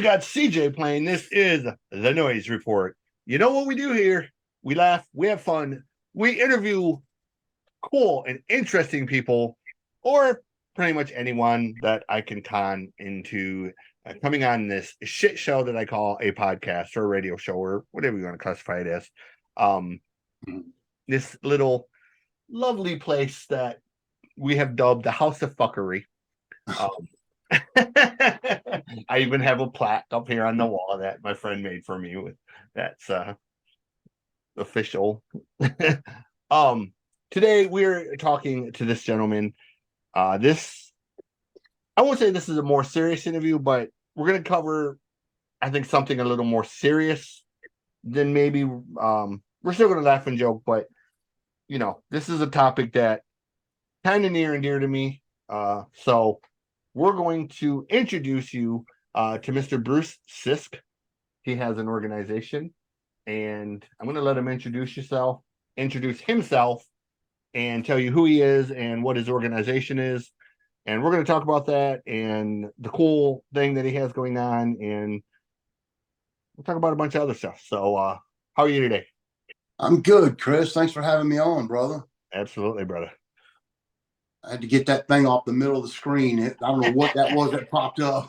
you got CJ playing. This is the Noize Report. You know what we do here? We laugh, we have fun, we interview cool and interesting people, or pretty much anyone that I can con into coming on this shit show that I call a podcast or a radio show or whatever you want to classify it as. This little lovely place that we have dubbed the House of Fuckery. I even have a plaque up here on the wall that my friend made for me. That's official. Today we're talking to this gentleman. This I won't say this is a more serious interview, but we're going to cover, I think, something a little more serious than maybe. We're still going to laugh and joke, but this is a topic that kind of near and dear to me. So we're going to introduce you to Mr. Bruce Sisk. He has an organization, and I'm going to let him introduce himself, and tell you who he is and what his organization is. And we're going to talk about that and the cool thing that he has going on, and we'll talk about a bunch of other stuff. So, how are you today? I'm good, Chris. Thanks for having me on, brother. Absolutely, brother. I had to get that thing off the middle of the screen. I don't know what that was that popped up.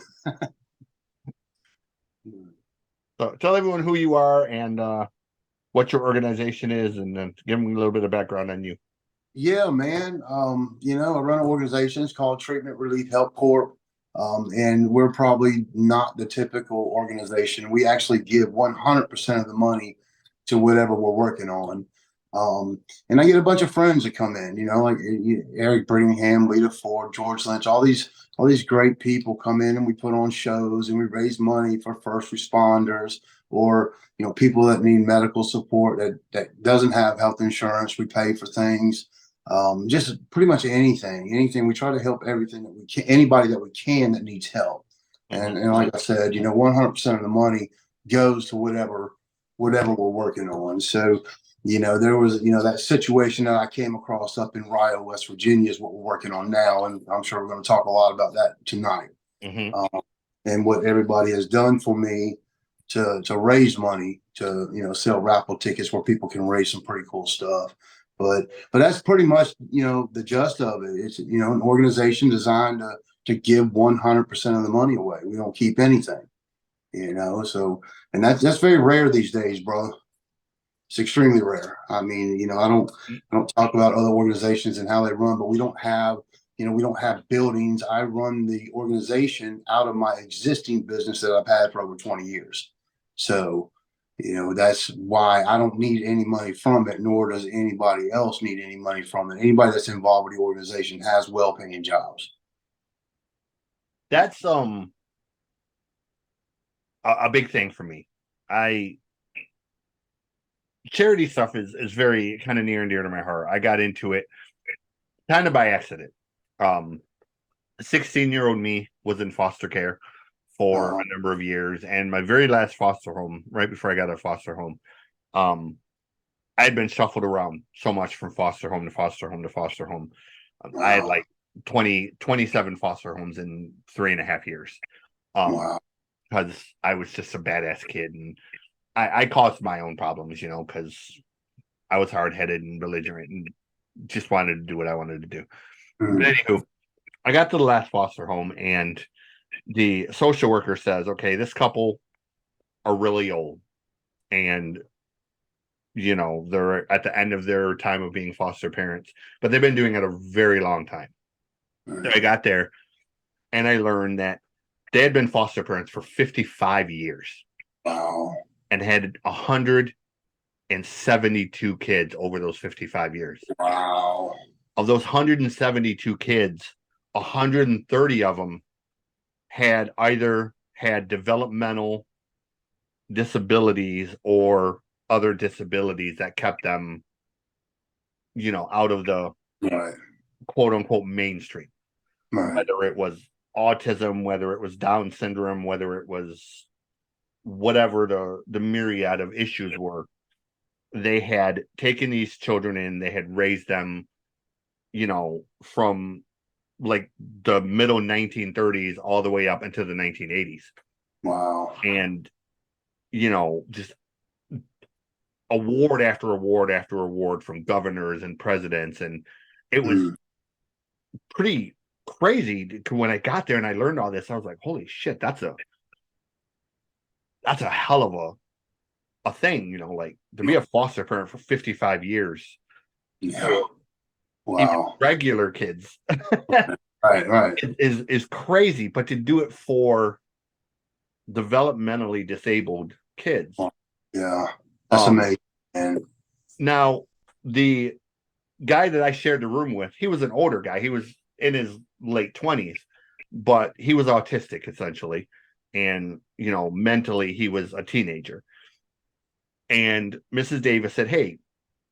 So tell everyone who you are and what your organization is, and then give them a little bit of background on you. Yeah, man. I run an organization. It's called Treatment Relief Help Corp. And we're probably not the typical organization. We actually give 100% of the money to whatever we're working on. And I get a bunch of friends that come in, like Eric Brittingham, Lita Ford, George Lynch, all these great people come in, and we put on shows and we raise money for first responders, or people that need medical support that doesn't have health insurance. We pay for things, just pretty much anything. We try to help everything that we can, anybody that we can that needs help. And like I said, 100% of the money goes to whatever we're working on. So there was, that situation that I came across up in Ryle, West Virginia is what we're working on now. And I'm sure we're going to talk a lot about that tonight. And what everybody has done for me to raise money to, sell raffle tickets where people can raise some pretty cool stuff. But that's pretty much, the gist of it. It's, an organization designed to give 100% of the money away. We don't keep anything, so, and that's very rare these days, brother. It's extremely rare. I mean, I don't talk about other organizations and how they run, but we don't have buildings. I run the organization out of my existing business that I've had for over 20 years. So, that's why I don't need any money from it, nor does anybody else need any money from it. Anybody that's involved with the organization has well-paying jobs. That's a big thing for me. Charity stuff is very kind of near and dear to my heart. I got into it kind of by accident. 16-year-old me was in foster care for a number of years, and my very last foster home, right before I got a foster home, I had been shuffled around so much from foster home to foster home to foster home. I had like 27 foster homes in 3.5 years. Because I was just a badass kid, and I caused my own problems, because I was hard-headed and belligerent and just wanted to do what I wanted to do. But anywho, I got to the last foster home, and the social worker says, okay, this couple are really old, and they're at the end of their time of being foster parents, but they've been doing it a very long time. So I got there, and I learned that they had been foster parents for 55 years. Wow. And had 172 kids over those 55 years. Wow. Of those 172 kids, 130 of them had either had developmental disabilities or other disabilities that kept them, out of the quote unquote mainstream. Whether it was autism, whether it was Down syndrome, whether it was whatever the myriad of issues were, they had taken these children in, they had raised them, from like the middle 1930s all the way up into the 1980s. Wow. and just award after award after award from governors and presidents, and it was Mm, pretty crazy when I got there and I learned all this. I was like, holy shit, that's a hell of a thing, like to be a foster parent for 55 years, yeah. even Wow. regular kids Right. Right. is crazy, but to do it for developmentally disabled kids. Wow. Yeah. That's Um, amazing. And Now the guy that I shared the room with, he was an older guy. He was in his late 20s, but he was autistic essentially. And, mentally he was a teenager. And Mrs. Davis said, hey,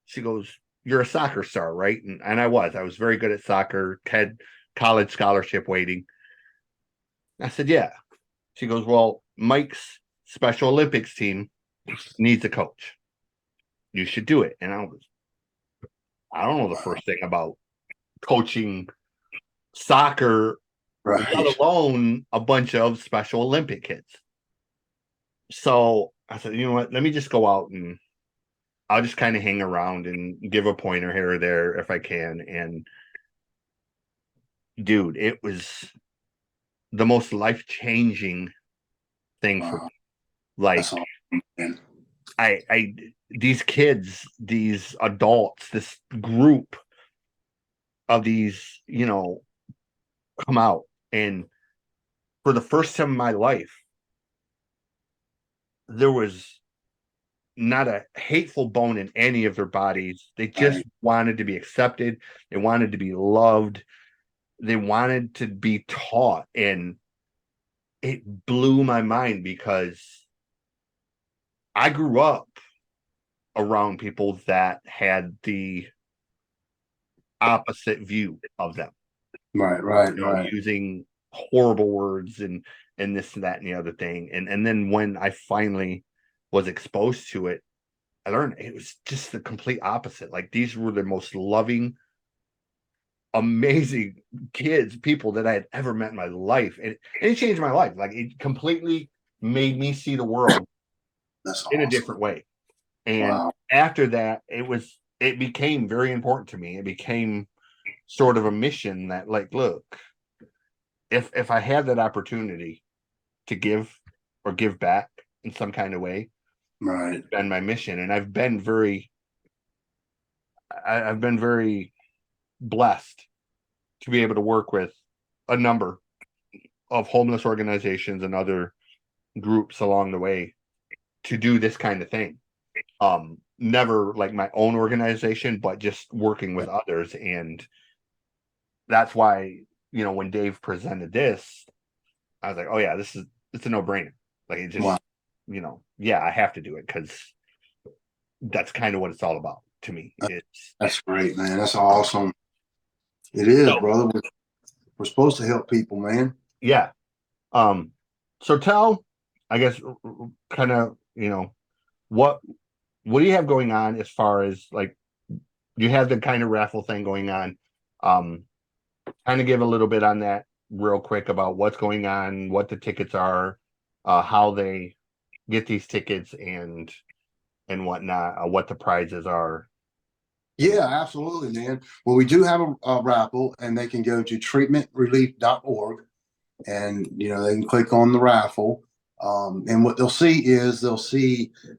she goes, you're a soccer star, right? And I was very good at soccer, had college scholarship waiting. I said, yeah. She goes, well, Mike's Special Olympics team needs a coach. You should do it. And I don't know the first thing about coaching soccer, let right. alone a bunch of Special Olympic kids. So I said, you know what? Let me just go out and I'll just kind of hang around and give a pointer here or there if I can. And dude, it was the most life changing thing for me. Wow. Like That's all. Man. I these kids, these adults, this group of these, come out, and for the first time in my life, there was not a hateful bone in any of their bodies. They just Right. wanted to be accepted. They wanted to be loved. They wanted to be taught. And it blew my mind because I grew up around people that had the opposite view of them, Right. Right. Right. using horrible words and this and that and the other thing. And then when I finally was exposed to it, I learned it was just the complete opposite. Like these were the most loving, amazing kids, people that I had ever met in my life. And it changed my life. Like it completely made me see the world That's in a awesome. different way. And Wow. after that, it became very important to me. It became sort of a mission that, like, look, if I had that opportunity to give or give back in some kind of way, Right. it's been my mission. And I've been very blessed to be able to work with a number of homeless organizations and other groups along the way to do this kind of thing. Never like my own organization, but just working with others. And that's why, when Dave presented this, I was like, oh yeah, it's a no-brainer. Like it Wow. just, yeah, I have to do it because that's kind of what it's all about to me. It's That's great, man. That's awesome. It is, so brother. We're supposed to help people, man. yeah. Um, so tell, I guess, kind of, what what do you have going on as far as like you have the kind of raffle thing going on? Um, Kind of give a little bit on that real quick about what's going on, what the tickets are, how they get these tickets and whatnot, what the prizes are, and Yeah, absolutely, man. Well, we do have a raffle, and they can go to treatmentrelief.org, and they can click on the raffle. And what they'll see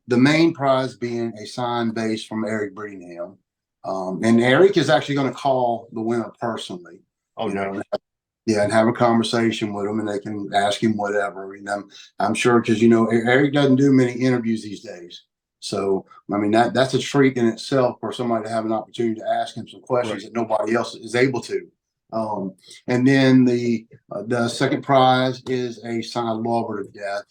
the main prize being a signed base from Eric Brittingham. And Eric is actually going to call the winner personally, oh, you nice. know, yeah, and have a conversation with him, and they can ask him whatever. And I'm sure because Eric doesn't do many interviews these days, so I mean that's a treat in itself for somebody to have an opportunity to ask him some questions Right. that nobody else is able to. And then the second prize is a signed lover to death.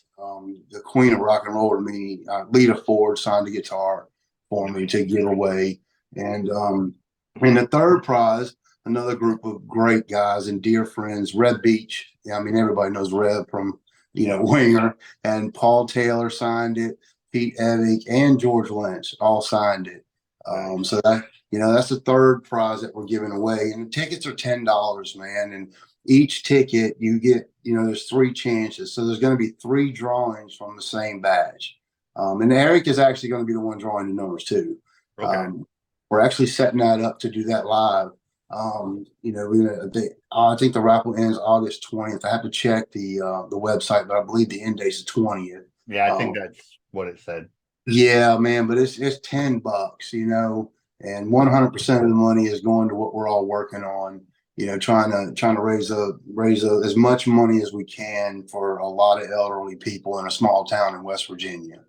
The queen of rock and roll to me, Lita Ford, signed a guitar for me to give away, and the third prize, another group of great guys and dear friends, Red Beach. Yeah, I mean everybody knows Red from Winger, and Paul Taylor signed it. Pete Evick and George Lynch all signed it. Nice. So that's the third prize that we're giving away, and the tickets are $10, man. And each ticket you get, there's 3 chances. So there's going to be 3 drawings from the same badge. And Eric is actually going to be the one drawing the numbers too. Okay. We're actually setting that up to do that live. I think the raffle ends August 20th. I have to check the website, but I believe the end date is 20th. Yeah, I think that's what it said. Yeah, man, but it's $10, and 100% of the money is going to what we're all working on. Trying to raise as much money as we can for a lot of elderly people in a small town in West Virginia.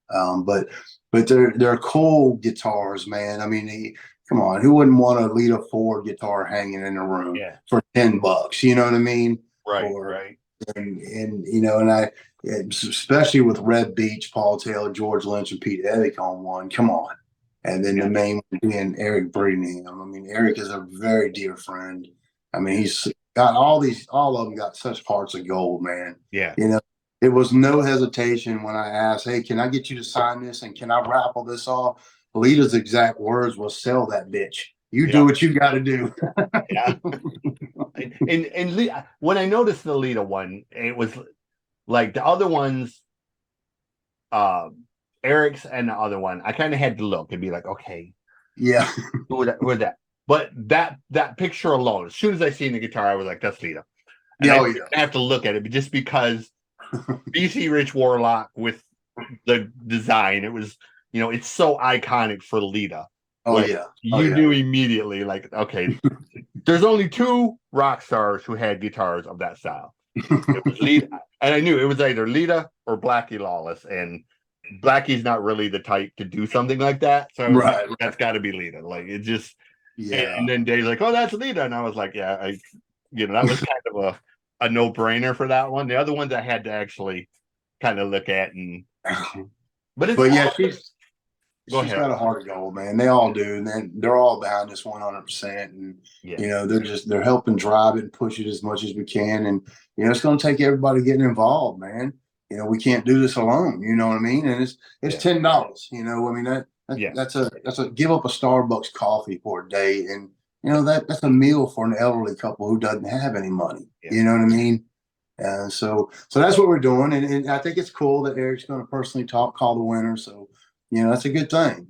But they're cool guitars, man. I mean, come on, who wouldn't want a Lita Ford guitar hanging in a room for $10? You know what I mean? Right, right. And I, especially with Red Beach, Paul Taylor, George Lynch, and Pete Evick on one. Come on. And then the main one being Eric Brinningham. I mean, Eric is a very dear friend. I mean, he's got all of them got such hearts of gold, man. Yeah. It was no hesitation when I asked, hey, can I get you to sign this and can I raffle this off? Lita's exact words was, sell that bitch. You do what you got to do. Yeah. And when I noticed the Lita one, it was like the other ones, Eric's and the other one, I kind of had to look and be like, okay, yeah, who was that? But that picture alone, as soon as I seen the guitar, I was like, that's Lita. And I have to look at it, but just because BC Rich Warlock with the design, it was, it's so iconic for Lita. You knew immediately, like, okay, there's only 2 rock stars who had guitars of that style. It was Lita, and I knew it was either Lita or Blackie Lawless, and Blackie's not really the type to do something like that. So I was like, that's got to be Lita. Like, it just, and then Dave's like, oh, that's Lita, and I was like, yeah, that was kind of a no brainer for that one. The other ones I had to actually kind of look at, but yeah, she's got a heart of gold, man. They all do, and they're all behind this 100%. And they're helping drive it and push it as much as we can. And it's going to take everybody getting involved, man. We can't do this alone. You know what I mean? And it's $10. I mean that's a give up a Starbucks coffee for a day, and that's a meal for an elderly couple who doesn't have any money. You know what I mean? And so that's what we're doing, and I think it's cool that Eric's going to personally call the winner. So that's a good thing.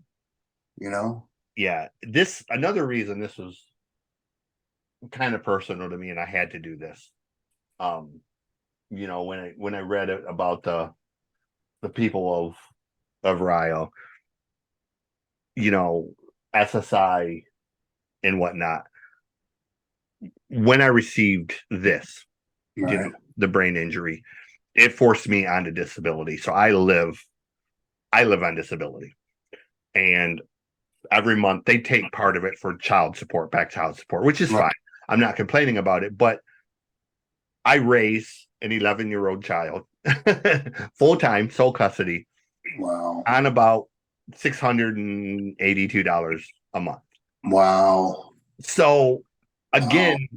Yeah. Another reason this was kind of personal to me, and I had to do this. When I read it about the people of Rio, SSI and whatnot. When I received this, the brain injury, it forced me onto disability. So I live on disability, and every month they take part of it for child support, which is fine. I'm not complaining about it, but I raise an 11-year-old child full-time, sole custody. Wow. On about $682 a month. Wow. So again,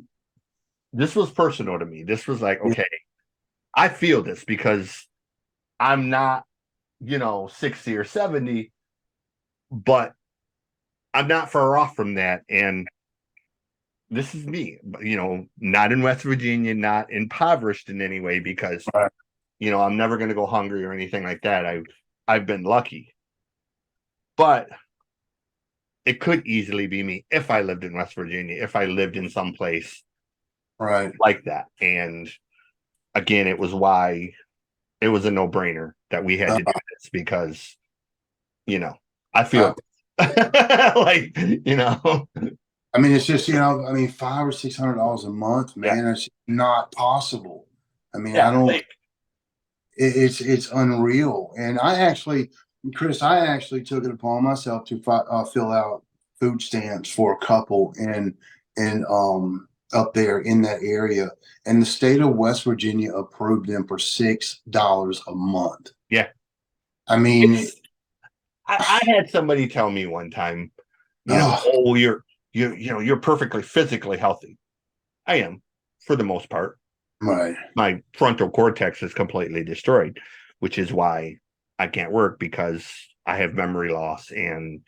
this was personal to me. This was like, okay, I feel this because I'm not, 60 or 70, but I'm not far off from that. And this is me, not in West Virginia, not impoverished in any way, because, I'm never going to go hungry or anything like that. I've been lucky, but it could easily be me if I lived in West Virginia, if I lived in some place like that. And again, it was why it was a no-brainer that we had to do this, because, I feel like, I mean, it's just, $500 or $600 a month, man. It's not possible. I mean, I don't, it's unreal. And Chris, I actually took it upon myself to fill out food stamps for a couple and up there in that area, and the state of West Virginia approved them for $6 a month. Yeah, I mean, I had somebody tell me one time, you're perfectly physically healthy. I am, for the most part. Right. My frontal cortex is completely destroyed, which is why I can't work, because I have memory loss and,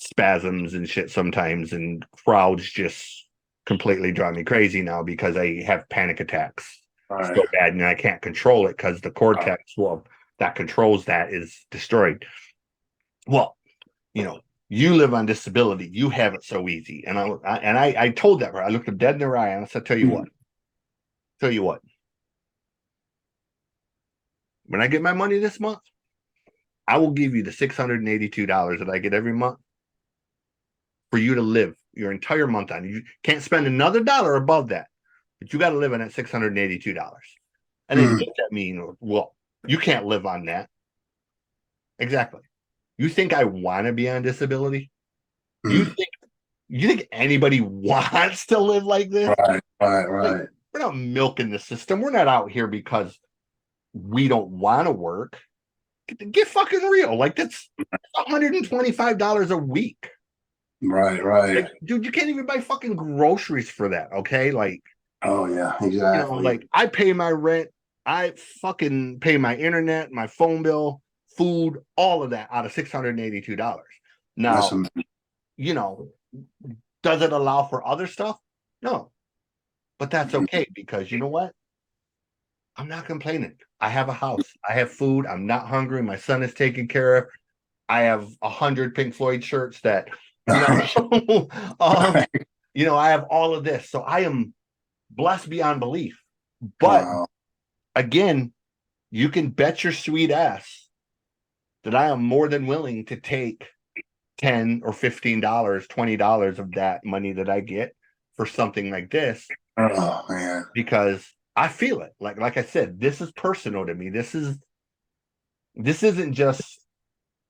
spasms and shit sometimes, and crowds just completely drive me crazy now because I have panic attacks Right. so bad and I can't control it because the cortex, well, that controls that is destroyed. Well, you know, you live on disability. You have it so easy. And I told that, I looked him dead in the eye and I said, tell you what, when I get my money this month, I will give you the $682 that I get every month for you to live your entire month on. You can't spend another dollar above that, but you got to live on that $682. And then he looked at me and, well, you can't live on that. Exactly. You think I want to be on disability? You think anybody wants to live like this? Like, Right. we're not milking the system. We're not out here because we don't want to work. Get fucking real. Like, that's $125 a week. Right. Like, dude, you can't even buy fucking groceries for that. Okay. Like, Oh yeah, like exactly. I pay my rent, I fucking pay my internet, my phone bill, food, all of that out of $682. That's Now, you know, does it allow for other stuff? No, but that's okay because you know what? I'm not complaining. I have a house, I have food, I'm not hungry, my son is taken care of. I have 100 Pink Floyd shirts that, you know, um, I have all of this. So I am blessed beyond belief. But Wow. again, you can bet your sweet ass that I am more than willing to take $10 or $15, $20 of that money that I get for something like this Oh man. because I feel it. Like I said, this is personal to me. This isn't just,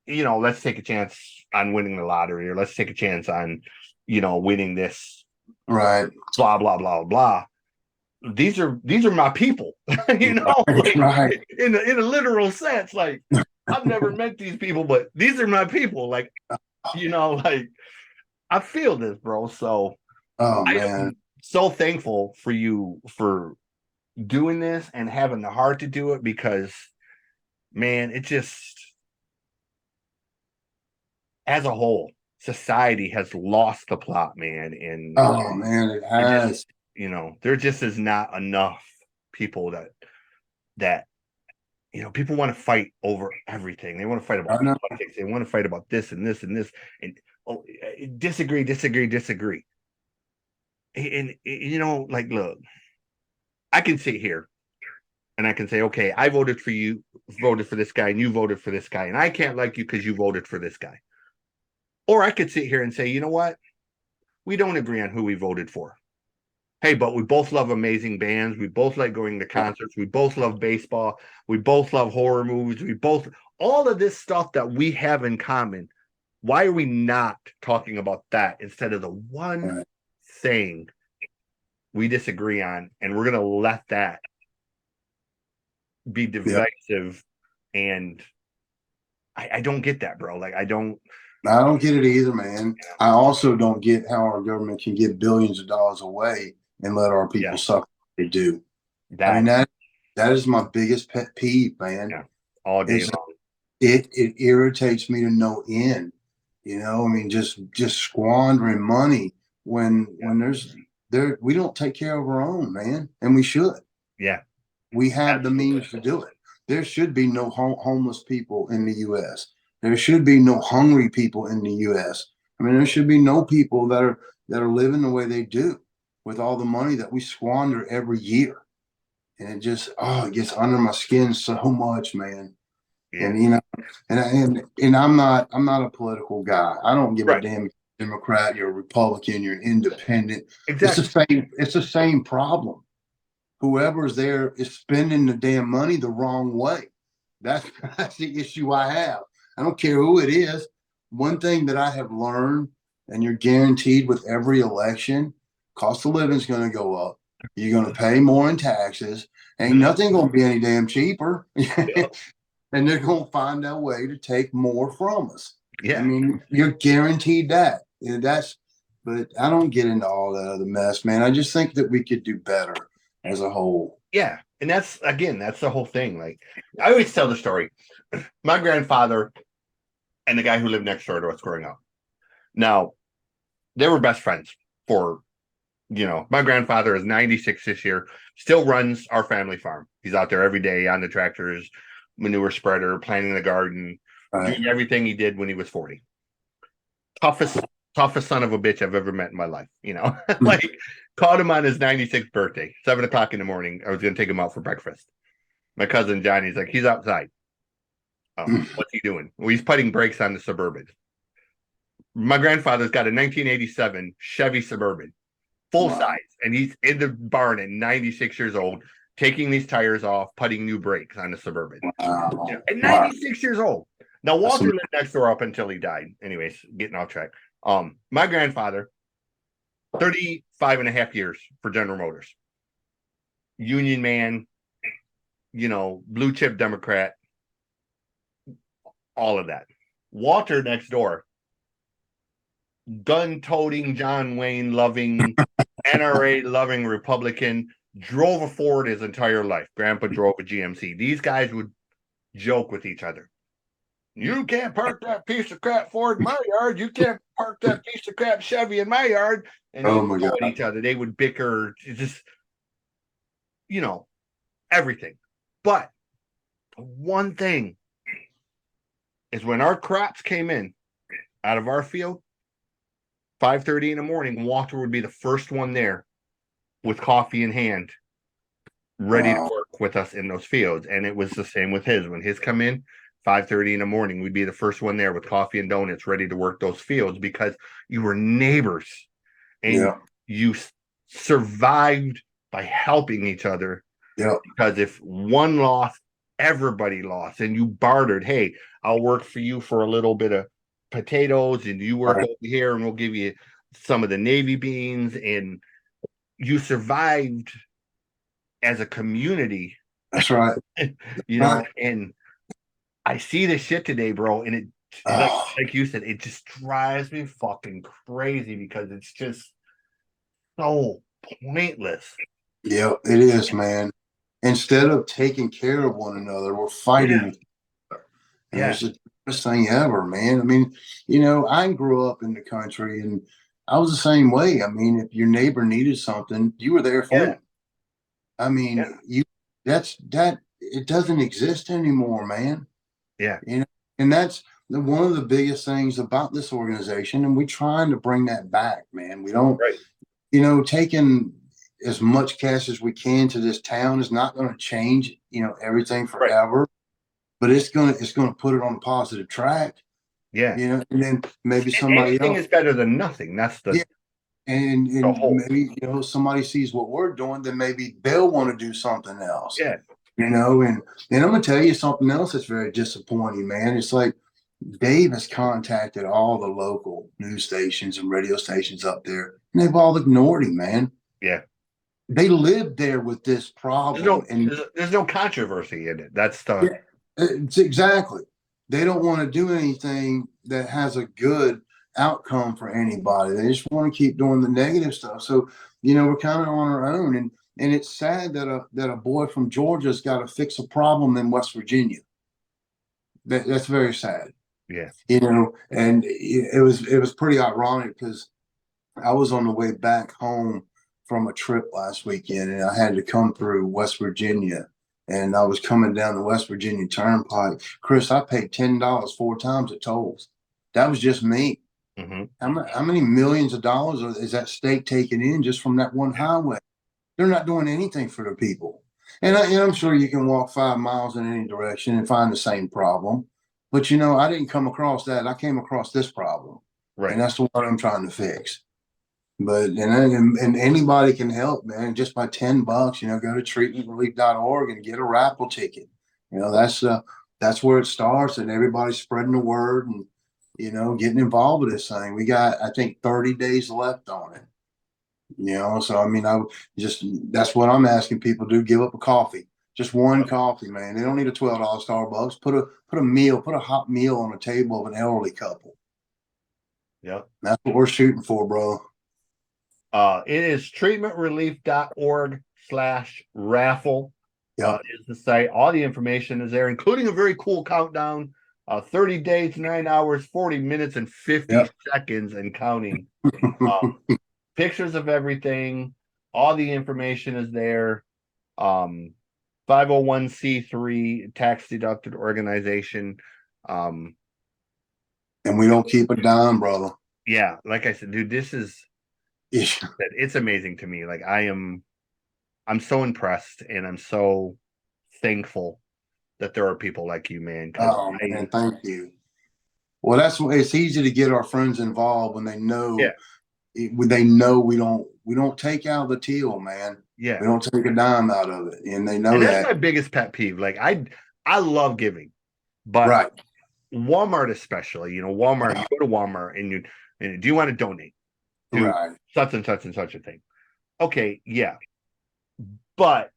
let's take a chance on winning the lottery or let's take a chance on, winning this Right. blah blah blah blah. These are my people, like Right. in a literal sense. Like I've never met these people, but these are my people. Like, like I feel this, bro. So Oh I man. am so thankful for you for doing this and having the heart to do it because man, it just as a whole, society has lost the plot, man. And Oh man, it it just, has. there just is not enough people that people want to fight over everything. They want to fight about I know. politics. They want to fight about this and this and this and disagree, disagree, disagree. And like, look, I can sit here and I can say, okay, I voted for you, voted for this guy, and you voted for this guy, and I can't like you because you voted for this guy. Or I could sit here and say, you know what? We don't agree on who we voted for. Hey, but we both love amazing bands. We both like going to concerts. We both love baseball. We both love horror movies. We both, all of this stuff that we have in common. Why are we not talking about that instead of the one Right. thing we disagree on? And we're going to let that be Yep. divisive. And I don't get that, bro. Like, I don't. I don't get it either, man. I also don't get how our government can give billions of dollars away and let our people Yes, suffer like they do. I mean that, that is my biggest pet peeve, man. yeah, all day It's long. it irritates me to no end. I mean, just squandering money when we don't take care of our own, man, and we should. Yeah, We have the absolutely. means to do it. There should be no homeless people in the U.S. There should be no hungry people in the U.S. I mean, there should be no people that are living the way they do with all the money that we squander every year. And it gets under my skin so much, man. Yeah, And and I'm not a political guy. I don't give a right. damn if you're a Democrat, you're a Republican, you're an independent. Exactly. It's the same problem. Whoever's there is spending the damn money the wrong way. That's that's the issue I have. I don't care who it is. One thing that I have learned, and you're guaranteed with every election, cost of living is going to go up. You're going to pay more in taxes. Ain't nothing going to be any damn cheaper. And they're going to find a way to take more from us. I Yeah. mean, you're guaranteed that. But I don't get into all that other mess, man. I just think that we could do better as a whole. Yeah. And that's the whole thing. Like, I always tell the story. My grandfather and the guy who lived next door to us growing up. Now, they were best friends for My grandfather is 96 this year, still runs our family farm. He's out there every day on the tractors, manure spreader, planting the garden, Right. doing everything he did when he was 40. Toughest, toughest son of a bitch I've ever met in my life. Like called him on his 96th birthday, 7 o'clock in the morning. I was going to take him out for breakfast. My cousin Johnny's like, he's outside. Oh, what's he doing? Well, he's putting brakes on the Suburban. My grandfather's got a 1987 Chevy Suburban, full Wow. size, and he's in the barn at 96 years old, taking these tires off, putting new brakes on the Suburban. Wow. At Wow. 96 years old. Now, Walter lived next door up until he died. Anyways, getting off track. My grandfather, 35 and a half years for General Motors. Union man, blue chip Democrat, all of that. Walter next door, gun toting, John Wayne loving, NRA loving Republican, drove a Ford his entire life. Grandpa drove a GMC. These guys would joke with each other. You can't park that piece of crap Ford in my yard. You can't park that piece of crap Chevy in my yard. And they would go at each other. They would bicker, just, everything. But one thing is when our crops came in out of our field, 5:30 in the morning, Walter would be the first one there with coffee in hand, ready to work with us in those fields. And it was the same with his. When his come in, 5:30 in the morning, we'd be the first one there with coffee and donuts, ready to work those fields because you were neighbors and you survived by helping each other. Yeah. Because if one lost, everybody lost, and you bartered. Hey, I'll work for you for a little bit of potatoes, and you work over here, and we'll give you some of the navy beans, and you survived as a community. That's right. And I see this shit today, bro, and it like you said, it just drives me fucking crazy because it's just so pointless. Yeah, it is, man. Instead of taking care of one another, we're fighting each other. And it's the best thing ever, man. I mean, I grew up in the country and I was the same way. I mean, if your neighbor needed something, you were there for them. I mean, it doesn't exist anymore, man. Yeah. And that's one of the biggest things about this organization. And we're trying to bring that back, man. We don't, taking as much cash as we can to this town is not going to change, everything forever, but it's going to put it on a positive track. Yeah. And then maybe somebody else is better than nothing. That's the and maybe somebody sees what we're doing, then maybe they'll want to do something else. Yeah. And I'm gonna tell you something else that's very disappointing, man. It's like Dave has contacted all the local news stations and radio stations up there, and they've all ignored him, man. Yeah. They live there with this problem, there's no controversy in it. That's the it's exactly. They don't want to do anything that has a good outcome for anybody. They just want to keep doing the negative stuff. So, we're kind of on our own. And it's sad that a boy from Georgia's got to fix a problem in West Virginia. That's very sad. Yeah. And it was pretty ironic because I was on the way back home from a trip last weekend and I had to come through West Virginia. And I was coming down the West Virginia Turnpike. Chris, I paid $10 4 times at tolls. That was just me. Mm-hmm. How many millions of dollars is that state taking in just from that one highway? They're not doing anything for the people. And I'm sure you can walk 5 miles in any direction and find the same problem. But, I didn't come across that. I came across this problem. Right. And that's the one I'm trying to fix. But and anybody can help, man. Just by $10, go to treatmentrelief.org and get a raffle ticket. That's where it starts, and everybody's spreading the word and getting involved with this thing. We got, I think, 30 days left on it. So I mean, that's what I'm asking people to do. Give up a coffee, just one coffee, man. They don't need a $12 Starbucks. Put a hot meal on the table of an elderly couple. Yeah, that's what we're shooting for, bro. It is treatmentrelief.org/raffle. Is the site. All the information is there, including a very cool countdown. 30 days, 9 hours, 40 minutes, and 50 seconds and counting. pictures of everything, all the information is there. 501c3 tax deducted organization. Um, And we don't keep a dime, brother. yeah, like I said, dude, this is Yeah. it's amazing to me. Like I'm so impressed and I'm so thankful that there are people like you, man. Because Oh man, thank you. Well, that's it's easy to get our friends involved yeah, when they know we don't take out the teal, man. yeah, We don't take a dime out of it, and they and know that's that. my biggest pet peeve. Like I love giving, but Right, Walmart especially, Walmart, you go to Walmart and do you want to donate to right. such and such and such a thing? Okay, yeah. But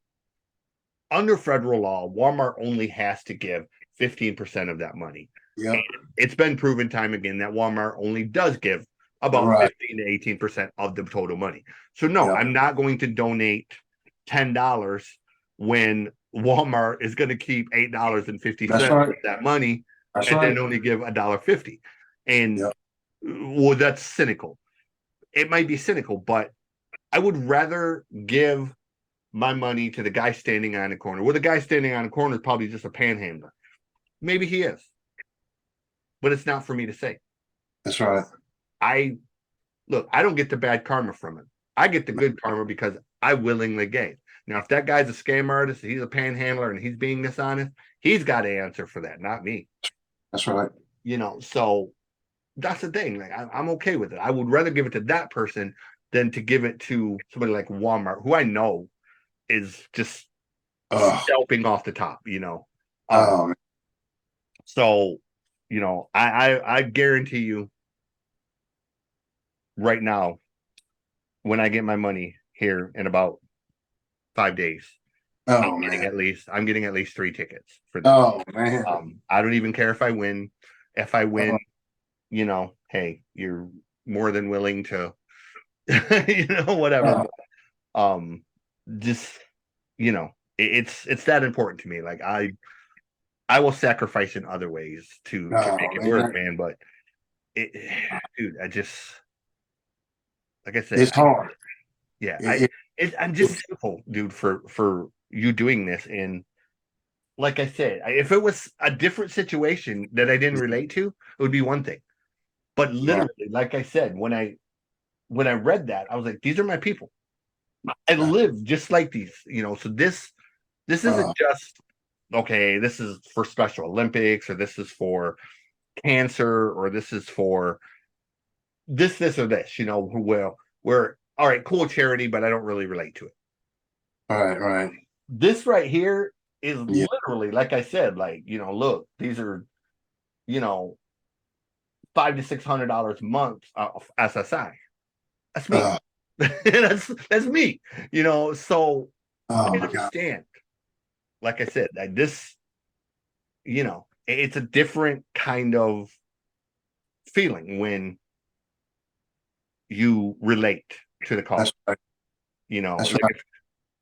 under federal law, Walmart only has to give 15% of that money. And Yep. it's been proven time again that Walmart only does give about Right. 15 to 18% of the total money. So no, Yep. I'm not going to donate $10 when Walmart is going to keep That's $8.50 of right. that money That's and right. then only give $1.50. And Yep. well, that's cynical. It might be cynical, but I would rather give my money to the guy standing on the corner. Well, the guy standing on the corner is probably just a panhandler. Maybe he is, but it's not for me to say. That's right. I look, I don't get the bad karma from it. I get the good karma because I willingly gave. Now, if that guy's a scam artist, he's a panhandler, and he's being dishonest, he's got to answer for that, not me. That's right. So that's the thing. Like, I'm okay with it. I would rather give it to that person than to give it to somebody like Walmart, who I know is just Oh, scalping off the top. Um, oh, man. so, I guarantee you right now, when I get my money here in about 5 days, Oh man. I'm getting at least 3 tickets for this. Oh man. I don't even care if I win. If I Oh, win, hey, you're more than willing to, whatever. oh, Um, just it's that important to me. Like I will sacrifice in other ways to oh, make it work, man. man. But it, dude, I just like I said, It's hard. yeah, It, I'm it, just thankful, dude, for you doing this. And like I said, if it was a different situation that I didn't relate to, it would be one thing. But right. literally, like I said, when I read that, I was like, these are my people. I live just like these. So this isn't Uh, just okay. This is for Special Olympics, or this is for cancer, or this is for this, or this. Well, we're all right, cool charity, but I don't really relate to it. right, right. This right here is Yeah. literally, like I said, like, look, these are, you know, $500 to $600 a month of SSI. That's me. Uh, that's me. So oh I my God. understand. Like I said, that it's a different kind of feeling when you relate to the cause. That's right. That's Like right.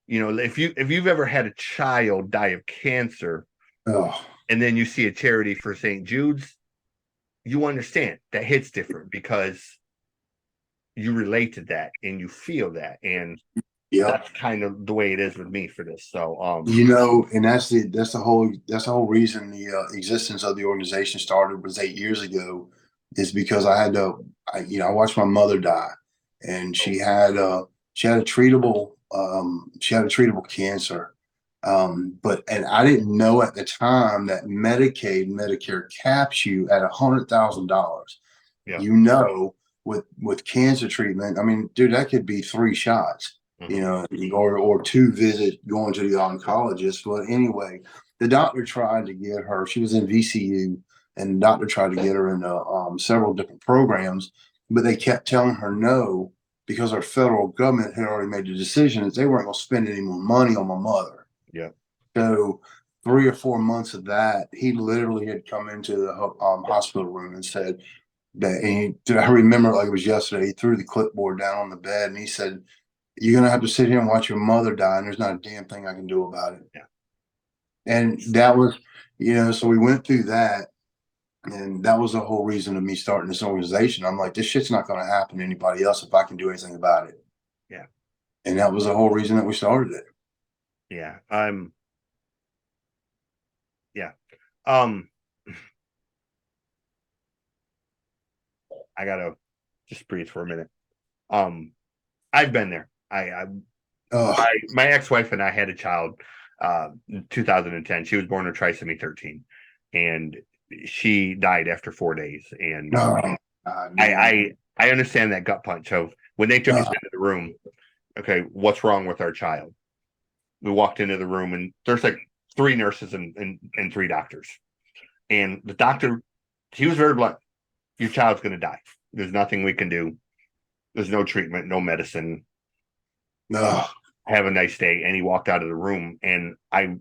if you've ever had a child die of cancer Oh, and then you see a charity for St. Jude's, you understand that hits different because you relate to that and you feel that. And yep. that's kind of the way it is with me for this. So, And that's the whole reason the existence of the organization started was 8 years ago, is because I watched my mother die, and she had a treatable cancer, and I didn't know at the time that Medicare caps you at $100,000. yeah. You know, with cancer treatment, I mean, dude, that could be 3 shots, Mhm. or 2 visits going to the oncologist. But anyway, the doctor tried to get her. She was in VCU, and the doctor tried to get her into several different programs, but they kept telling her no because our federal government had already made the decision that they weren't going to spend any more money on my mother. Yeah. So 3 or 4 months of that, he literally had come into the hospital room and said that. And I remember like it was yesterday. He threw the clipboard down on the bed and he said, "You're gonna have to sit here and watch your mother die, and there's not a damn thing I can do about it." Yeah. And that was, so we went through that. And that was the whole reason of me starting this organization. I'm like, this shit's not going to happen to anybody else if I can do anything about it. Yeah. And that was the whole reason that we started it. Yeah. Yeah. Um, I gotta just breathe for a minute. I've been there. Oh, My ex-wife and I had a child in 2010. She was born with trisomy 13, and she died after 4 days. And no, God, I understand that gut punch of when they took us into the room. Okay, what's wrong with our child? We walked into the room, and there's like three nurses and three doctors. And the doctor, he was very blunt. Your child's going to die. There's nothing we can do. There's no treatment, no medicine. no, Have a nice day. And he walked out of the room, and I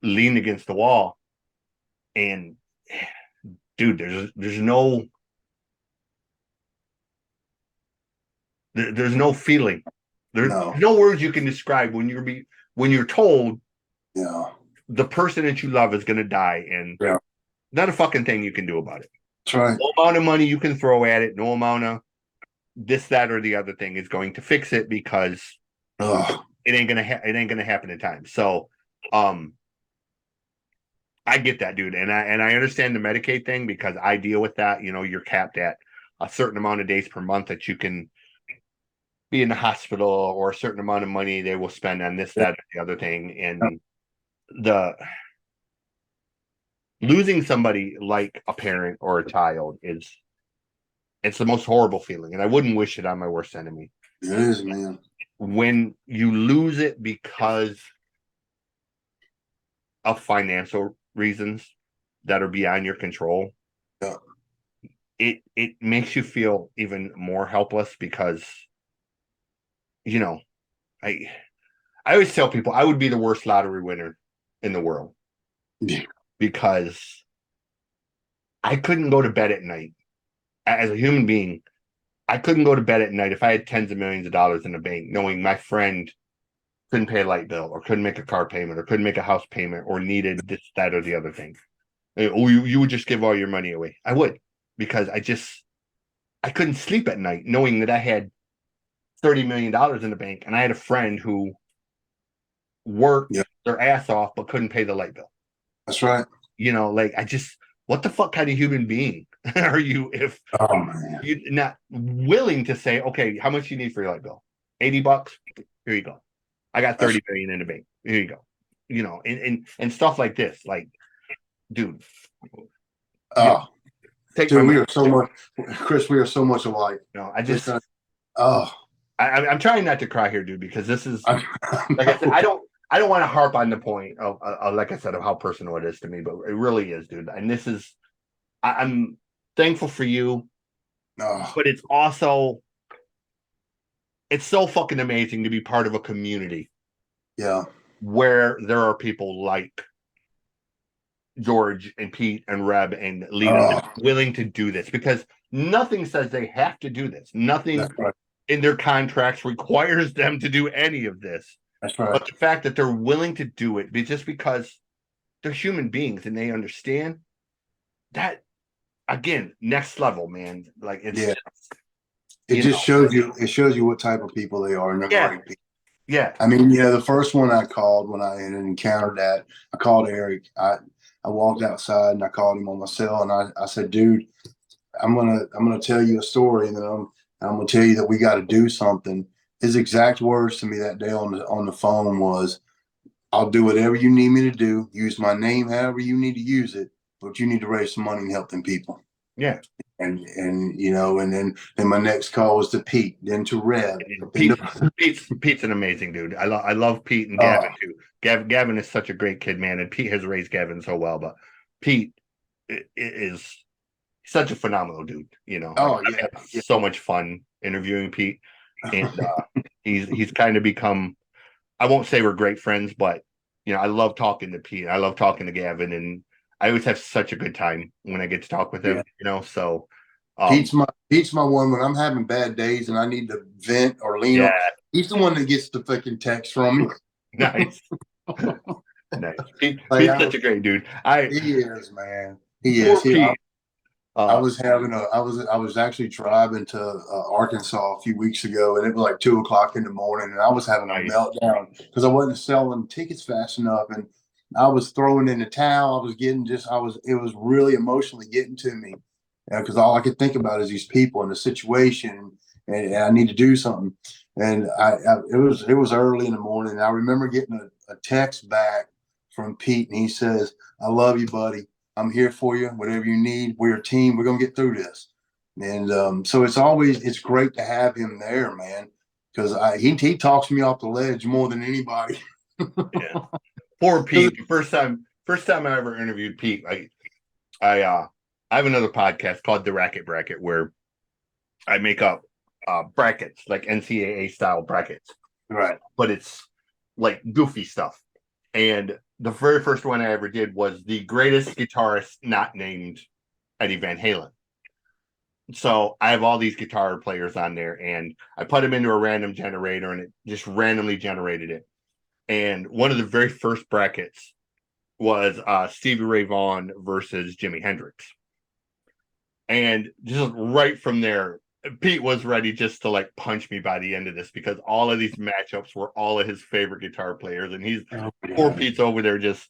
leaned against the wall, and dude, there's no feeling. There's no, no words you can describe when you're told yeah, the person that you love is going to die, and yeah, not a fucking thing you can do about it. that's right. No amount of money you can throw at it, no amount of this, that, or the other thing is going to fix it because Oh, it ain't gonna happen in time. So, um, I get that, dude, and I understand the Medicaid thing because I deal with that. You know, you're capped at a certain amount of days per month that you can be in the hospital, or a certain amount of money they will spend on this, that, or the other thing, and the losing somebody like a parent or a child is it's the most horrible feeling, and I wouldn't wish it on my worst enemy. it is, man. When you lose it because of financial reasons that are beyond your control, Yeah, it makes you feel even more helpless because you know I I always tell people I would be the worst lottery winner in the world yeah, because I couldn't go to bed at night as a human being. I couldn't go to bed at night if I had tens of millions of dollars in the bank, knowing my friend couldn't pay a light bill or couldn't make a car payment or couldn't make a house payment or needed this, that, or the other thing. Or you would just give all your money away. I would, because I couldn't sleep at night knowing that I had $30 million in the bank and I had a friend who worked yeah, their ass off but couldn't pay the light bill. that's right. You know, like what the fuck kind of human being are you if Oh, man. you're not willing to say, okay, how much you need for your light bill? $80? Here you go. I got That's, 30 million in the bank. Here you go. You know, and stuff like this. Like, dude, you know, oh, take my dude, we money. are so much, Chris, we are so much alike. You know, Oh, I'm trying not to cry here, dude, because this is I, like I said, I don't want to harp on the point of like I said of how personal it is to me, but it really is, dude. And this is I'm thankful for you, no, but it's so fucking amazing to be part of a community yeah, where there are people like George and Pete and Reb and Lena oh, that are willing to do this because nothing says they have to do this. Nothing that's right. in their contracts requires them to do any of this. That's right. But the fact that they're willing to do it just because they're human beings and they understand that, again, next level, man. Like it's Yeah. just, It you just know, shows you what type of people they are, and they're yeah, great people. yeah, I mean, the first one I called when I had encountered that, I called Eric. I walked outside and I called him on my cell, and I said, dude, I'm gonna tell you a story, and then I'm gonna tell you that we got to do something. His exact words to me that day on the phone was, "I'll do whatever you need me to do. Use my name however you need to use it, but you need to raise some money and help them people." yeah. And and then my next call was to Pete, then to Rev, then Pete, to Pete's an amazing dude. I love Pete and oh Gavin too. Gavin is such a great kid, man, and Pete has raised Gavin so well. But Pete is such a phenomenal dude. You know, like oh I've yeah, had so much fun interviewing Pete, and he's kind of become. I won't say we're great friends, but you know, I love talking to Pete. I love talking to Gavin, and I always have such a good time when I get to talk with him. yeah. You know, so Pete's my one when I'm having bad days and I need to vent or lean yeah, on. He's the one that gets the fucking text from me. nice, nice. Like Pete's such a great dude. I he is, man. He is. Poor Pete. I was having a I was actually driving to Arkansas a few weeks ago, and it was like 2 o'clock in the morning, and I was having a Nice. meltdown because I wasn't selling tickets fast enough, and I was throwing in the towel. I was getting just I was it was really emotionally getting to me because all I could think about is these people and the situation, and I need to do something. And it was early in the morning. And I remember getting a text back from Pete, and he says, "I love you, buddy. I'm here for you. Whatever you need, we're a team. We're gonna get through this." And so it's great to have him there, man, because he talks me off the ledge more than anybody. Yeah. Poor Pete. First time I ever interviewed Pete. I have another podcast called The Racket Bracket where I make up brackets like NCAA style brackets, Right. but it's like goofy stuff. And the very first one I ever did was the greatest guitarist not named Eddie Van Halen. So I have all these guitar players on there, and I put them into a random generator, and it just randomly generated it. And one of the very first brackets was Stevie Ray Vaughan versus Jimi Hendrix. And just right from there, Pete was ready just to like punch me by the end of this because all of these matchups were all of his favorite guitar players, and poor Pete's over there just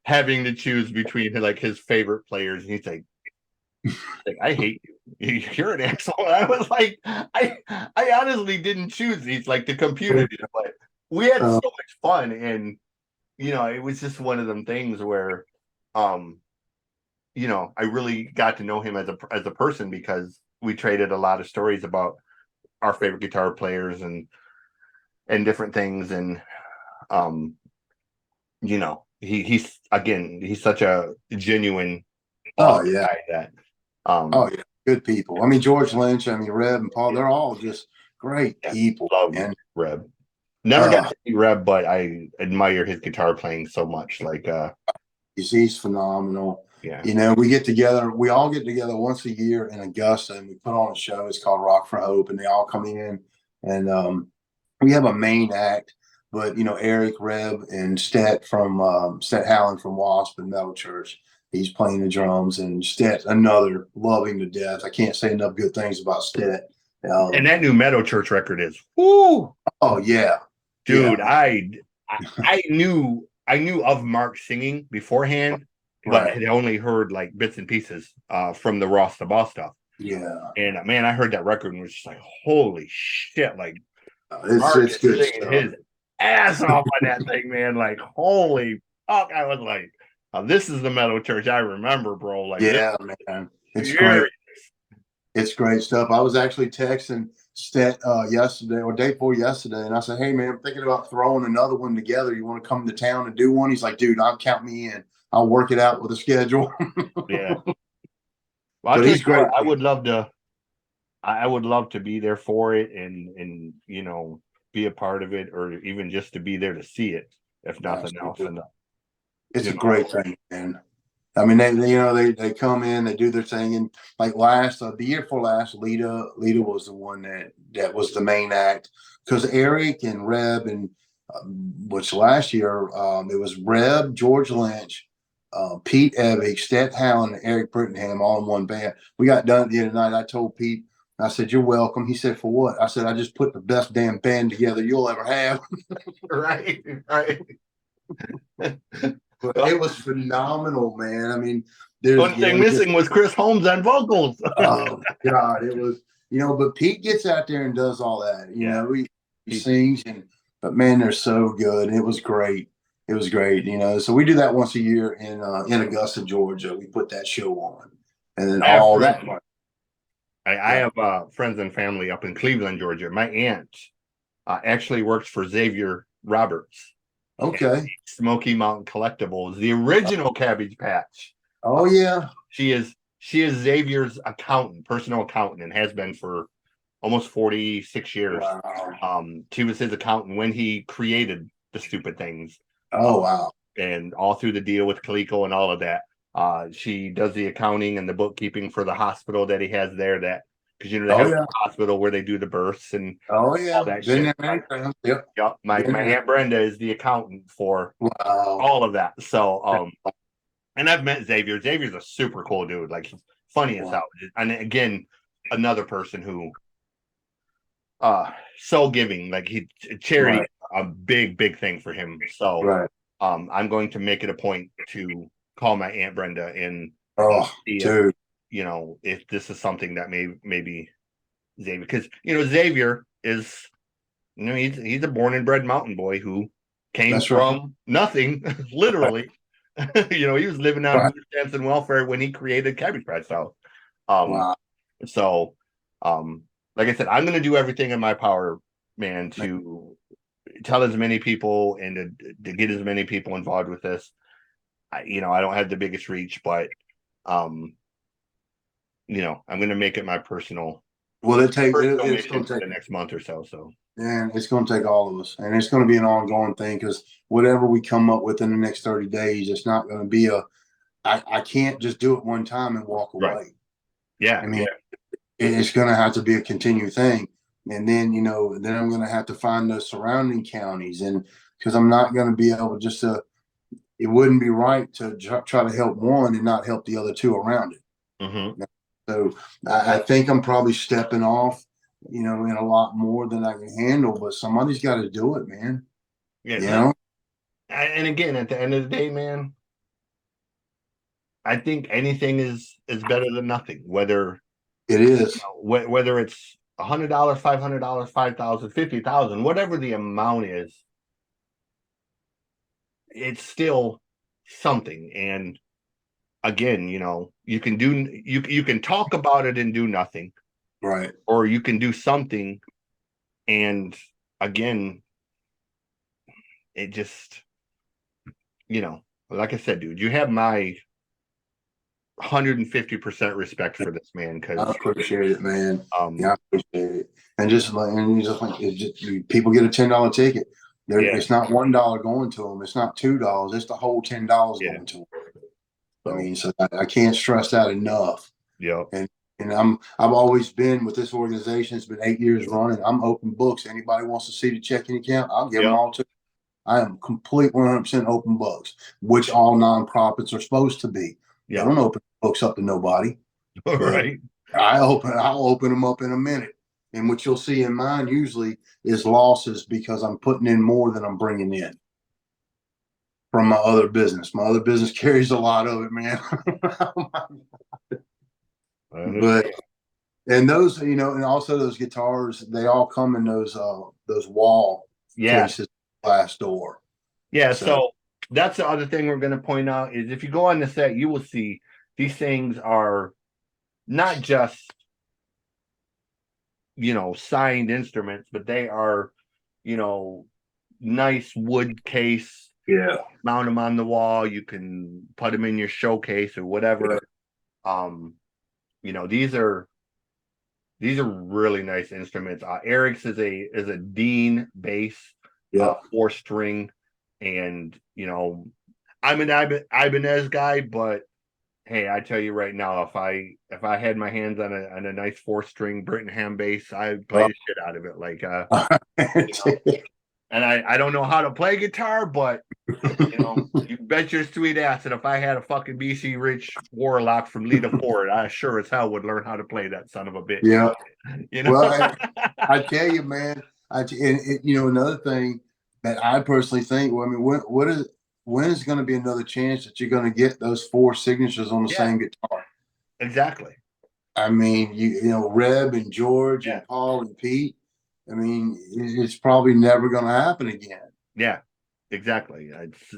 having to choose between like his favorite players, and he's like I hate you. You're an asshole. And I was like, I honestly didn't choose these. Like the computer did, but we had so much fun, and it was just one of them things where, I really got to know him as a person because we traded a lot of stories about our favorite guitar players and different things, and he's such a genuine awesome guy that oh yeah, good people. I mean George Lynch, I mean Reb and Paul, they're all just great people. And Reb. Never got to see Reb, but I admire his guitar playing so much. Like he's phenomenal. Yeah. We get together, we all get together once a year in Augusta, and we put on a show. It's called Rock for Hope, and they all come in, and we have a main act, but Eric Reb and Stet from Stet Howland from Wasp and Metal Church, he's playing the drums, and Stet, another loving to death. I can't say enough good things about Stet. And that new Metal Church record is whoo. Oh yeah, dude. Yeah. I knew of Mark singing beforehand, but I had only heard like bits and pieces from the Ross the Boss stuff. Yeah. And man, I heard that record and was just like, holy shit! Like it's good stuff. His ass off on that thing, man. Like holy fuck! I was like, this is the Metal Church I remember, bro. Like yeah, man, it's great. It's great stuff. I was actually texting Stet yesterday or day before yesterday, and I said, "Hey man, I'm thinking about throwing another one together. You want to come to town and do one?" He's like, "Dude, I'll count me in. I'll work it out with a schedule." Yeah. Well, but he's great. I would love to be there for it and be a part of it, or even just to be there to see it, if nothing else. And it's a great thing, man. I mean, they come in, they do their thing, and like the year before last, Lita was the one that was the main act because Eric and Reb and which last year it was Reb, George Lynch, Pete Evig, Stet Howland, and Eric Brittenham all in one band. We got done at the end of the night. I told Pete, I said, "You're welcome." He said, "For what?" I said, "I just put the best damn band together you'll ever have." Right. It was phenomenal, man. I mean, the only thing missing was Chris Holmes on vocals. Oh God, it was but Pete gets out there and does all that. He sings but man, they're so good. It was great. It was great. So we do that once a year in Augusta, Georgia. We put that show on, and then all that. I have friends and family up in Cleveland, Georgia. My aunt actually works for Xavier Roberts. Okay. Smoky Mountain Collectibles, the original Cabbage Patch. Oh yeah. She is Xavier's personal accountant, and has been for almost 46 years. Wow. She was his accountant when he created the stupid things. Oh wow. And all through the deal with Coleco and all of that. She does the accounting and the bookkeeping for the hospital that he has there, because they have a hospital where they do the births and all that shit. Yep. My Aunt Brenda is the accountant for all of that. So and I've met Xavier. Xavier's a super cool dude. Like funny as hell. And again, another person who so giving, like charity, Right. a big thing for him. So Right. I'm going to make it a point to call my Aunt Brenda and Oh, see if, dude. if this is something that maybe Xavier, because Xavier is, he's a born and bred mountain boy who came That's right. from nothing, literally. He was living on Right. food stamps and welfare when he created Cabbage Patch South. Um, Wow. so, like I said, I'm going to do everything in my power, man, to tell as many people and to get as many people involved with this. I don't have the biggest reach, but I'm going to make it my personal Well, it's mission going to for take, the next month or so. So, and it's going to take all of us, and it's going to be an ongoing thing because whatever we come up with in the next 30 days, it's not going to be I can't just do it one time and walk right. away. Yeah. I mean, it's going to have to be a continued thing. And then, then I'm going to have to find those surrounding counties, and because I'm not going to be able just to, it wouldn't be right to try to help one and not help the other two around it. Mm-hmm. So I think I'm probably stepping off, in a lot more than I can handle, but somebody's got to do it, man. Yeah. And again, at the end of the day, man, I think anything is better than nothing. Whether It is. whether it's $100, $500, 5,000, 50,000, whatever the amount is, it's still something. And again, you can you can talk about it and do nothing, Right. or you can do something. And again, it just, like I said, dude, you have my 150% respect for this man, I because appreciate it, man. um Yeah, I appreciate it. And you just like people get a $10 ticket. yeah, It's not $1 going to them. It's not $2. It's the whole $10 yeah. going to them. I So mean, so I can't stress that enough. yeah, And I've always been with this organization. It's been 8 years running. I'm open books. Anybody wants to see the checking account, I'll give them yeah, all to. I am complete 100% open books, which all nonprofits are supposed to be. They yeah. don't open books up to nobody, All but right. I'll open them up in a minute. And what you'll see in mine usually is losses because I'm putting in more than I'm bringing in from my other business. My other business carries a lot of it, man. But and those, and also those guitars, they all come in those wall Yeah. cases, glass door. Yeah. So So that's the other thing we're going to point out is if you go on the set, you will see these things are not just, signed instruments, but they are, you know, nice wood case. yeah, Mount them on the wall. You can put them in your showcase or whatever. Um, these are really nice instruments. Eric's is a Dean bass, yeah. 4-string, and I'm an Ibanez guy, but hey, I tell you right now, if I had my hands on a nice 4-string Brittenham bass, I'd play the shit out of it. Like and I don't know how to play guitar, but you bet your sweet ass that if I had a fucking BC Rich Warlock from Lita Ford, I sure as hell would learn how to play that son of a bitch. Yeah. Well, I I tell you, man. Another thing that I personally think. Well, I mean, when is going to be another chance that you're going to get those 4 signatures on the yeah, same guitar? exactly. I mean, Reb and George Yeah, and Paul and Pete. I mean, it's probably never going to happen again. yeah, exactly. It's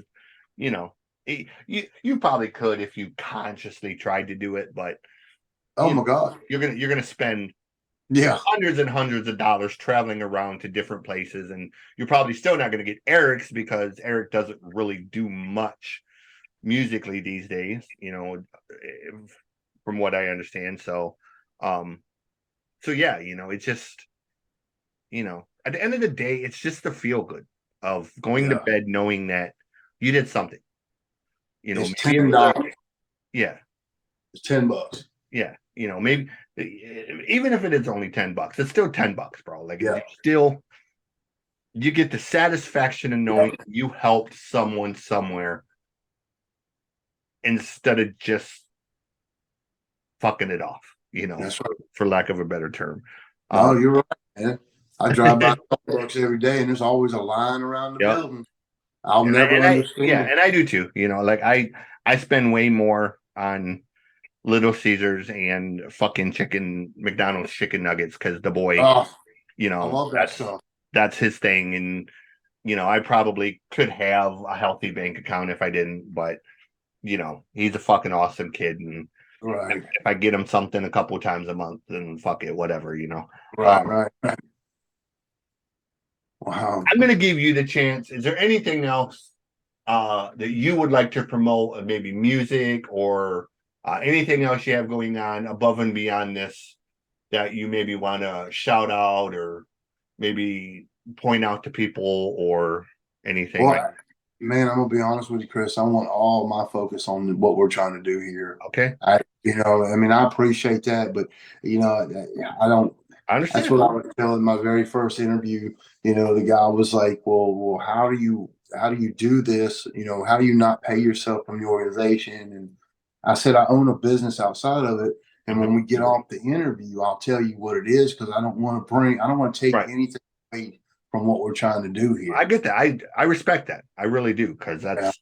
you know, you probably could if you consciously tried to do it, but Oh my God. you're gonna spend Yeah. hundreds and hundreds of dollars traveling around to different places, and you're probably still not going to get Eric's because Eric doesn't really do much musically these days, from what I understand. Um, so yeah, it's just, at the end of the day, it's just the feel good of going to Yeah. bed knowing that you did something. It's Maybe it was $10. yeah, It's $10. yeah, maybe even if it is only $10, it's still $10, bro. Like Yeah. you get the satisfaction of knowing you helped someone somewhere instead of just fucking it off, That's right. for lack of a better term. No, you're right, man. I drive by Starbucks every day, and there's always a line around the Yep. building. I'll never understand it. And I do too. Like I spend way more on Little Caesars and fucking McDonald's chicken nuggets because the boy, Oh, I love that stuff. that's his thing. And I probably could have a healthy bank account if I didn't, but he's a fucking awesome kid. And Right, if I get him something a couple times a month, then fuck it, whatever. right. Wow. I'm gonna give you the chance. Is there anything else that you would like to promote, maybe music or anything else you have going on above and beyond this that you maybe want to shout out or maybe point out to people or anything like Well, that? man, I'm gonna be honest with you, Chris. I want all my focus on what we're trying to do here. Okay, I mean, I appreciate that, but I don't. I That's understand. what I was telling my very first interview. The guy was like, "Well, how do you do this? How do you not pay yourself from the organization?" And I said, "I own a business outside of it, and Mhm. when we get off the interview, I'll tell you what it is because I don't want to take Right. anything away from what we're trying to do I here." get that. I respect that. I really do because Yeah, that's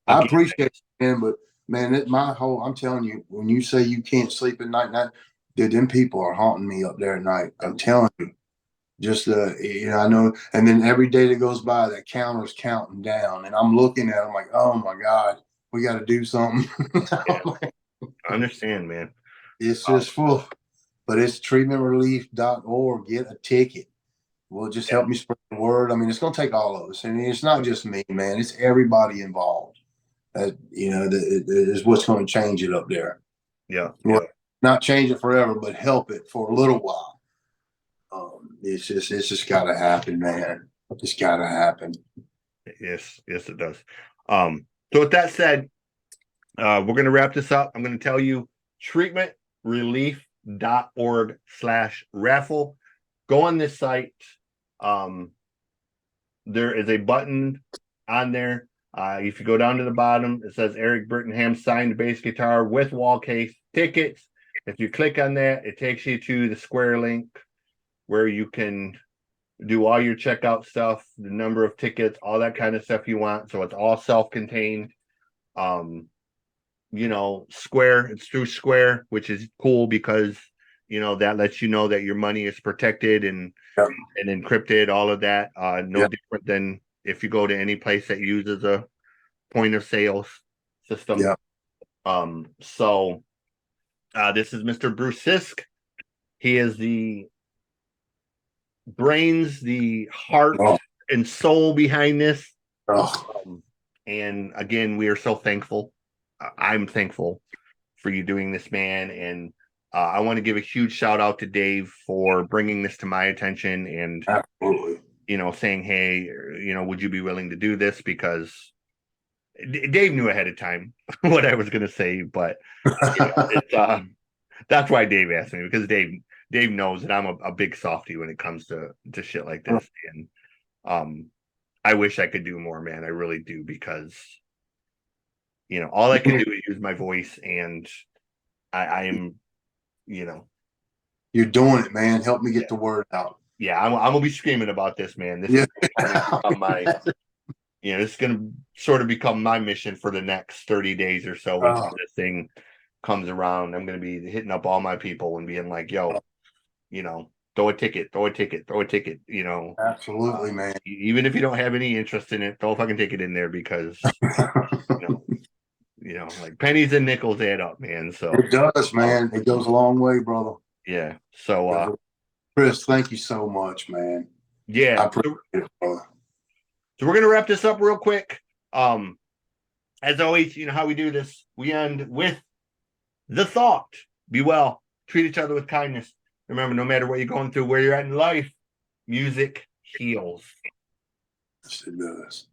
I again. appreciate it, man, but man, I'm telling you, when you say you can't sleep at night, dude, them people are haunting me up there at night. I'm telling you. Just I know, and then every day that goes by, that counter's counting down, and I'm looking at, it, I'm like, oh my god, we got to do something. Yeah, I understand, man. It's just full, but it's treatmentrelief.org. Get a ticket. Will just Yeah, help me spread the word. I mean, it's going to take all of us, and it's not just me, man. It's everybody involved. That is what's going to change it up there. yeah, Well, yeah. not change it forever, but help it for a little while. It's just got to happen, man. Just got to happen. Yes, yes, it does. So with that said, we're gonna wrap this up. I'm gonna tell you treatmentrelief.org/raffle. Go on this site. Um, there is a button on there. If you go down to the bottom, it says Eric Burtonham signed bass guitar with wall case tickets. If you click on that, it takes you to the square link where you can do all your checkout stuff, the number of tickets, all that kind of stuff you want. So it's all self-contained. Um, Square, it's through Square, which is cool because that lets you know that your money is protected Yeah, and encrypted, all of that. No yeah, different than if you go to any place that uses a point of sales system. yeah. So this is Mr. Bruce Sisk. He is the brains, the heart Oh, and soul behind this. oh, And again, we are so thankful. I'm thankful for you doing this, man. And I want to give a huge shout out to Dave for bringing this to my attention and, absolutely. saying, hey, would you be willing to do this? Because Dave knew ahead of time what I was going to say, but that's why Dave asked me because Dave knows that I'm a big softie when it comes to shit like this. And I wish I could do more, man. I really do because all I can do is use my voice, and I am, You're doing it, man. Help me get yeah, the word out. yeah. I'm gonna be screaming about this, man. This Yeah. is gonna become my, this is gonna sort of become my mission for the next 30 days or so until Oh, this thing comes around. I'm gonna be hitting up all my people and being like, yo, throw a ticket, throw a ticket, throw a ticket. absolutely, man. Even if you don't have any interest in it, throw a fucking ticket in there because you know like pennies and nickels add up, man. So It does, um, man. It goes a long way, brother. yeah. So Chris, thank you so much, man. I yeah. appreciate it, brother. So we're gonna wrap this up real quick. As always, you know how we do this. We end with the thought. Be well, treat each other with kindness. Remember, no matter what you're going through, where you're at in life, music heals. Yes, it does.